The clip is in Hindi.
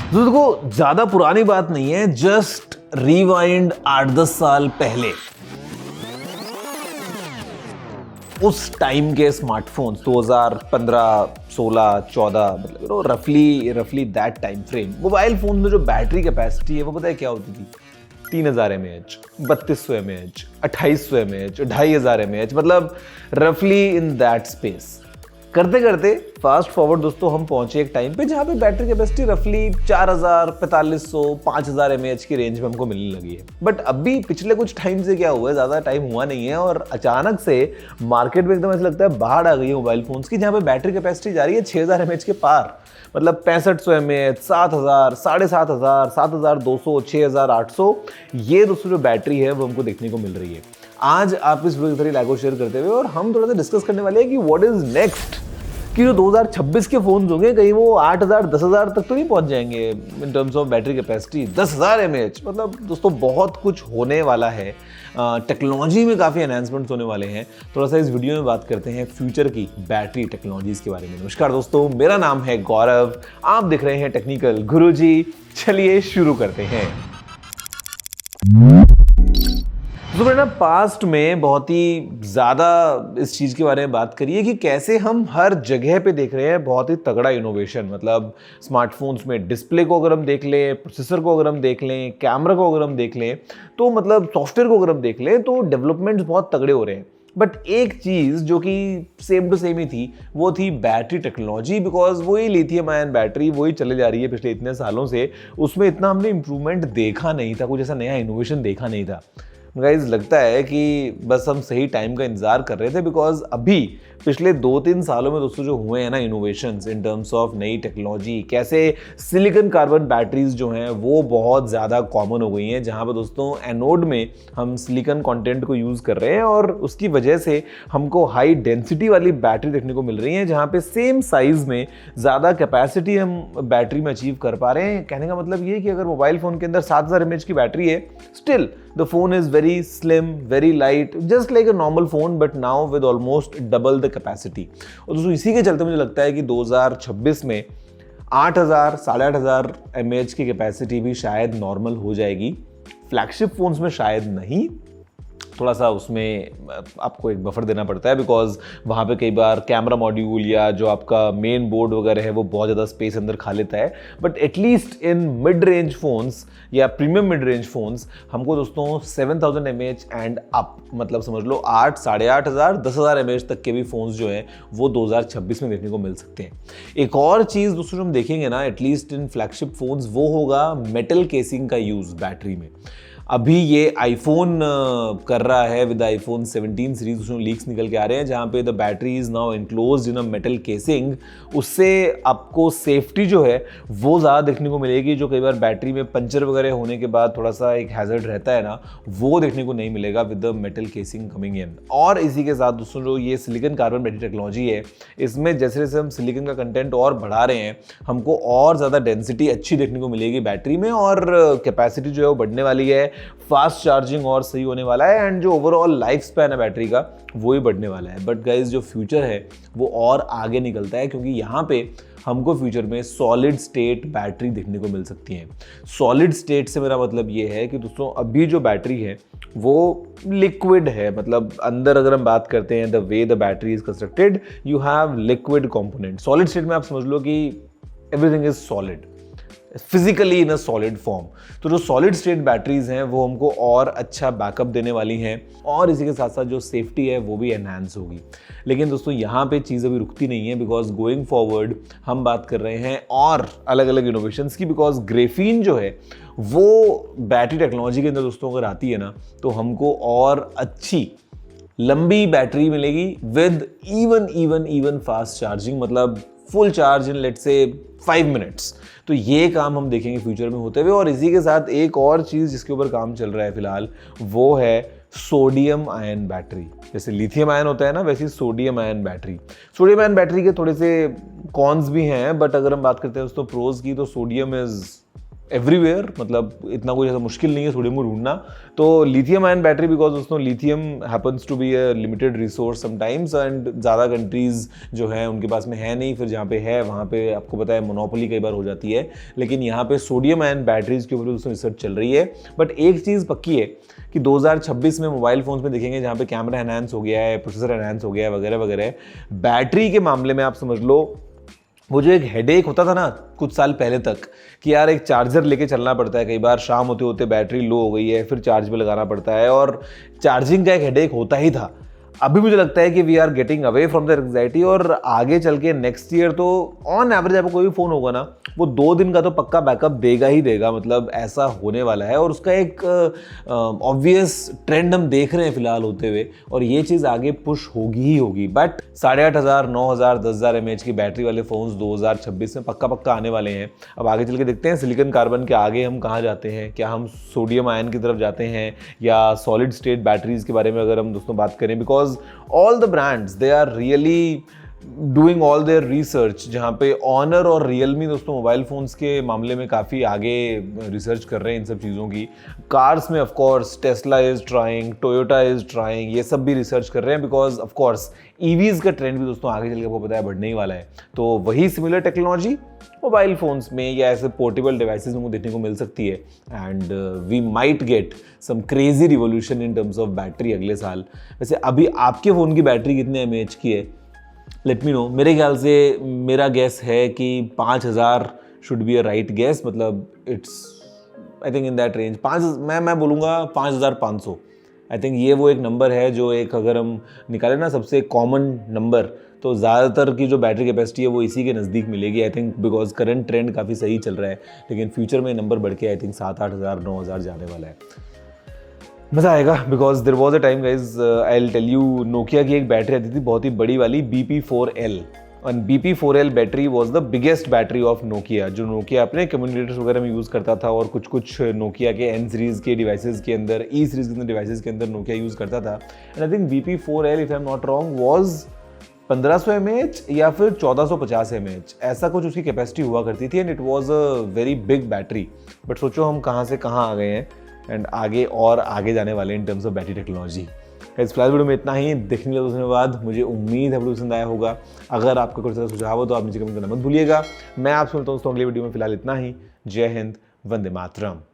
तो देखो ज्यादा पुरानी बात नहीं है, जस्ट रिवाइंड 8-10 साल पहले उस टाइम के स्मार्टफोन्स 2015, 16, 14 मतलब रफली that time frame, mobile phone में जो बैटरी कैपेसिटी है वो पता है क्या होती थी? 3000 mAh, 3200 mAh, 2800 mAh, 2500 mAh, मतलब रफली इन दैट स्पेस। करते करते फास्ट फॉरवर्ड दोस्तों हम पहुंचे एक टाइम पे जहां पे बैटरी कैपेसिटी रफली 4000, 4500, 5000 mAh की रेंज में हमको मिलने लगी है। बट अभी पिछले कुछ टाइम से क्या हुआ है, ज्यादा टाइम हुआ नहीं है और अचानक से मार्केट में एकदम ऐसा लगता है बाढ़ आ गई है मोबाइल फोन्स की, जहां पे बैटरी कैपेसिटी जा रही है 6000 mAh के पार। मतलब 6500 mAh, 7000, 7500, 7200, 6800, ये दोस्तों जो बैटरी है वो हमको देखने को मिल रही है। आज आप इस वीडियो लाइक और शेयर करते हुए और हम थोड़ा सा डिस्कस करने वाले हैं कि व्हाट इज नेक्स्ट, कि जो 2026 के फोन होंगे कहीं वो 8000, 10,000 तक तो नहीं पहुंच जाएंगे इन terms of battery capacity. 10,000 mAh, मतलब दोस्तों बहुत कुछ होने वाला है। टेक्नोलॉजी में काफ़ी एनहांसमेंट्स होने वाले हैं। थोड़ा सा इस वीडियो में बात करते हैं फ्यूचर की बैटरी टेक्नोलॉजीज के बारे में। नमस्कार दोस्तों, मेरा नाम है गौरव, आप देख रहे हैं टेक्निकल गुरुजी। चलिए शुरू करते हैं। तो मैंने पास्ट में बहुत ही ज़्यादा इस चीज़ के बारे में बात करी है कि कैसे हम हर जगह पे देख रहे हैं बहुत ही तगड़ा इनोवेशन। मतलब स्मार्टफोन्स में डिस्प्ले को अगर हम देख लें, प्रोसेसर को अगर हम देख लें, कैमरा को अगर हम देख लें, तो मतलब सॉफ्टवेयर को अगर हम देख लें, तो डेवलपमेंट्स बहुत तगड़े हो रहे हैं। बट एक चीज़ जो कि सेम टू सेम ही थी वो थी बैटरी टेक्नोलॉजी, बिकॉज वही लिथियम आयन बैटरी वही चले जा रही है पिछले इतने सालों से। उसमें इतना हमने इंप्रूवमेंट देखा नहीं था, कुछ ऐसा नया इनोवेशन देखा नहीं था। गाइस लगता है कि बस हम सही टाइम का इंतजार कर रहे थे, बिकॉज अभी पिछले 2-3 सालों में दोस्तों जो हुए हैं ना इनोवेशंस इन टर्म्स ऑफ नई टेक्नोलॉजी, कैसे सिलिकॉन कार्बन बैटरीज जो हैं वो बहुत ज़्यादा कॉमन हो गई हैं, जहां पर दोस्तों एनोड में हम सिलिकॉन कंटेंट को यूज़ कर रहे हैं और उसकी वजह से हमको हाई डेंसिटी वाली बैटरी देखने को मिल रही है, जहाँ पे सेम साइज़ में ज़्यादा कैपेसिटी हम बैटरी में अचीव कर पा रहे हैं। कहने का मतलब ये कि अगर मोबाइल फ़ोन के अंदर 7000 mAh की बैटरी है, still the phone is very slim, very light, just like a normal phone, but now with almost double the capacity. और दोस्तों इसी के चलते मुझे लगता है कि 2026 में 8000, 8500 mAh की कैपेसिटी भी शायद नॉर्मल हो जाएगी। फ्लैगशिप फोन्स में शायद नहीं, थोड़ा सा उसमें आपको एक बफर देना पड़ता है, बिकॉज वहाँ पे कई बार कैमरा मॉड्यूल या जो आपका मेन बोर्ड वगैरह है वो बहुत ज़्यादा स्पेस अंदर खा लेता है। But at least in mid range phones या प्रीमियम मिड रेंज फोन्स हमको दोस्तों 7000 mAh एंड अप, मतलब समझ लो 8, 8500, 10,000 mAh तक के भी फोन्स जो हैं वो 2026 में देखने को मिल सकते हैं। एक और चीज़ दोस्तों जो हम देखेंगे ना एटलीस्ट इन फ्लैगशिप फोन्स, वो होगा मेटल केसिंग का यूज़ बैटरी में। अभी ये आईफोन कर रहा है विद आईफोन 17 सीरीज, उसमें लीक्स निकल के आ रहे हैं जहाँ पे the battery is now enclosed in a metal casing. उससे आपको सेफ्टी जो है वो ज़्यादा देखने को मिलेगी, जो कई बार बैटरी में पंचर वगैरह होने के बाद थोड़ा सा एक हैजर्ड रहता है ना, वो देखने को नहीं मिलेगा with the metal casing coming in. और इसी के साथ दोस्तों जो ये सिलिकॉन कार्बन बैटरी टेक्नोलॉजी है, इसमें जैसे जैसे हम सिलिकॉन का कंटेंट और बढ़ा रहे हैं, हमको और ज़्यादा डेंसिटी अच्छी देखने को मिलेगी बैटरी में और कैपेसिटी जो है वो बढ़ने वाली है, फास्ट चार्जिंग और सही होने वाला है एंड जो ओवरऑल लाइफ स्पैन है बैटरी का वो ही बढ़ने वाला है। बट गाइज जो फ्यूचर है वो और आगे निकलता है, क्योंकि यहाँ पे हमको फ्यूचर में सॉलिड स्टेट बैटरी देखने को मिल सकती है। सॉलिड स्टेट से मेरा मतलब ये है कि दोस्तों अभी जो बैटरी है वो लिक्विड है, मतलब अंदर अगर हम बात करते हैं the way the battery is constructed, you have liquid component. Solid state में आप समझ लो कि everything is solid, physically in a solid form. तो जो सॉलिड स्टेट बैटरीज हैं वो हमको और अच्छा बैकअप देने वाली हैं और इसी के साथ साथ जो सेफ्टी है वो भी एनहांस होगी। लेकिन दोस्तों यहाँ पे चीज़ अभी रुकती नहीं है, बिकॉज गोइंग फॉरवर्ड हम बात कर रहे हैं और अलग अलग इनोवेशंस की, बिकॉज ग्रेफीन जो है वो बैटरी टेक्नोलॉजी के अंदर दोस्तों अगर आती है ना तो हमको और अच्छी लंबी बैटरी मिलेगी विद इवन फास्ट चार्जिंग, मतलब full charge in let's say 5 minutes. तो ये काम हम देखेंगे फ्यूचर में होते हुए। और इसी के साथ एक और चीज़ जिसके ऊपर काम चल रहा है फिलहाल, वो है सोडियम आयन बैटरी। जैसे लिथियम आयन होता है ना, वैसे sodium ion battery. Sodium ion battery के थोड़े से कॉन्स भी हैं, बट अगर हम बात करते हैं दोस्तों प्रोज की, तो सोडियम इज एवरीवेयर, मतलब इतना कोई ऐसा मुश्किल नहीं है सोडियम को ढूंढना। तो लिथियम आयन बैटरी, बिकॉज दोस्तों lithium happens to be a limited resource sometimes, and ज़्यादा कंट्रीज़ जो है उनके पास में है नहीं, फिर जहाँ पे है वहाँ पे आपको पता है मोनोपोली कई बार हो जाती है। लेकिन यहाँ पे सोडियम आयन बैटरीज के ऊपर दोस्तों रिसर्च चल रही है। बट एक चीज़ पक्की है कि 2026 में मोबाइल फोन्स में देखेंगे जहाँ पे कैमरा एनहांस हो गया है, प्रोसेसर एनहांस हो गया है वगैरह वगैरह, बैटरी के मामले में आप समझ लो वो जो एक हेडेक होता था ना कुछ साल पहले तक कि यार एक चार्जर लेके चलना पड़ता है, कई बार शाम होते होते बैटरी लो हो गई है, फिर चार्ज पे लगाना पड़ता है और चार्जिंग का एक हेडेक होता ही था। अभी मुझे लगता है कि we are getting away from the anxiety, और आगे चल के नेक्स्ट ईयर तो ऑन एवरेज आपको कोई भी फ़ोन होगा ना वो 2 दिन का तो पक्का बैकअप देगा ही देगा, मतलब ऐसा होने वाला है। और उसका एक ऑब्वियस ट्रेंड हम देख रहे हैं फिलहाल होते हुए, और ये चीज़ आगे पुश होगी ही होगी। बट 8,500, 9,000, 10,000 mAh की बैटरी वाले फ़ोन्स 2026 में पक्का पक्का आने वाले हैं। अब आगे चल के देखते हैं सिलिकॉन कार्बन के आगे हम कहाँ जाते हैं, क्या हम सोडियम आयन की तरफ जाते हैं या सॉलिड स्टेट बैटरीज के बारे में अगर हम दोस्तों बात करें, because all the brands they are really doing all their research, जहाँ पे ऑनर और रियलमी दोस्तों मोबाइल फ़ोन्स के मामले में काफ़ी आगे रिसर्च कर रहे हैं इन सब चीज़ों की। कार्स में of course Tesla is trying, Toyota is trying, ये सब भी रिसर्च कर रहे हैं बिकॉज ऑफ कोर्स ईवीज़ का ट्रेंड भी दोस्तों आगे चल के आपको पता है बढ़ने ही वाला है। तो वही सिमिलर टेक्नोलॉजी मोबाइल फ़ोन्स में या ऐसे पोर्टेबल डिवाइसेस में देखने को मिल सकती है, and we might get some crazy revolution in terms of battery अगले साल। वैसे अभी आपके फ़ोन की बैटरी कितने mAh की है, लेट मी नो। मेरे ख्याल से मेरा गैस है कि 5,000 should be a right guess, मतलब it's I think in that range. मैं बोलूँगा 5,500। आई थिंक ये वो एक नंबर है जो एक अगर हम निकालें ना सबसे कॉमन नंबर, तो ज़्यादातर की जो बैटरी कैपेसिटी है वो इसी के नज़दीक मिलेगी I think, because current trend काफ़ी सही चल रहा है। लेकिन फ्यूचर में नंबर बढ़ के आई थिंक 7,000-8,000, 9,000 जाने वाला है। मज़ा आएगा because there was a time guys, I will tell you, Nokia की एक बैटरी आती थी बहुत ही बड़ी वाली BP4L, और BP4L battery was the biggest battery of Nokia, जो नोकिया अपने कम्युनिकेटर्स वगैरह में यूज़ करता था और कुछ कुछ नोकिया के N सीरीज़ के डिवाइसेस के अंदर, E सीरीज़ के अंदर डिवाइसेस के अंदर नोकिया यूज़ करता था। And I think BP4L if I am not wrong was 1500 mAh या फिर 1450 mAh, ऐसा कुछ उसकी कैपेसिटी हुआ करती थी, and it was a very big battery. But सोचो हम कहाँ से कहाँ आ गए हैं, एंड आगे और आगे जाने वाले इन टर्म्स ऑफ बैटरी टेक्नोलॉजी। इस फिलहाल वीडियो में इतना ही। देखने के लिए धन्यवाद, मुझे उम्मीद है वीडियो पसंद आया होगा। अगर आपका कोई सा सुझाव हो तो आप नीचे कमेंट करना मत भूलिएगा। मैं आपसे मिलता हूँ दोस्तों अगली वीडियो में। फिलहाल इतना ही। जय हिंद, वंदे मातरम।